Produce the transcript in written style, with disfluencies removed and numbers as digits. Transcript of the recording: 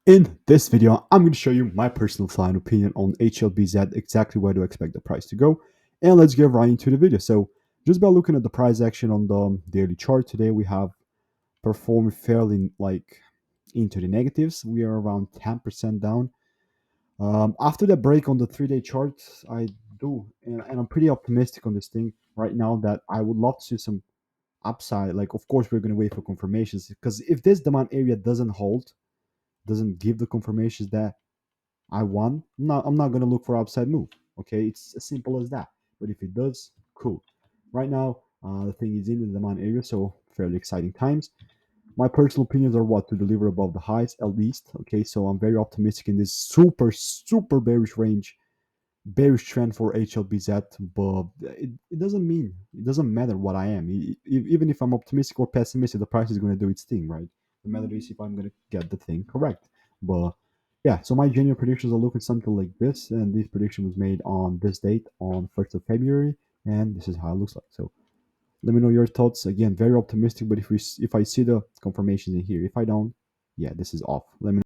In this video, I'm going to show you my personal fine opinion on HLBZ, exactly where to expect the price to go. And let's get right into the video. So just by looking at the price action on the daily chart today, we have performed fairly into the negatives. We are around 10% down. After the break on the 3-day chart, I do, and I'm pretty optimistic on this thing right now that I would love to see some upside. Like, of course, we're going to wait for confirmations because if this demand area doesn't hold, doesn't give the confirmations that I won, I'm not going to look for upside move. Okay, it's as simple as that. But if it does, cool. Right now, the thing is in the demand area, so fairly exciting times. My personal opinions are what to deliver above the highs at least. Okay, so I'm very optimistic in this super bearish range, bearish trend for HLBZ. But it doesn't mean it doesn't matter what I am. Even if I'm optimistic or pessimistic, the price is going to do its thing, right? The matter is if I'm going to get the thing correct. But yeah, so my genuine predictions are looking something like this, and this prediction was made on this date on 1st of February, and this is how it looks like. So let me know your thoughts. Again, very optimistic, but if I see the confirmations in here, if I don't, yeah, this is off. Let me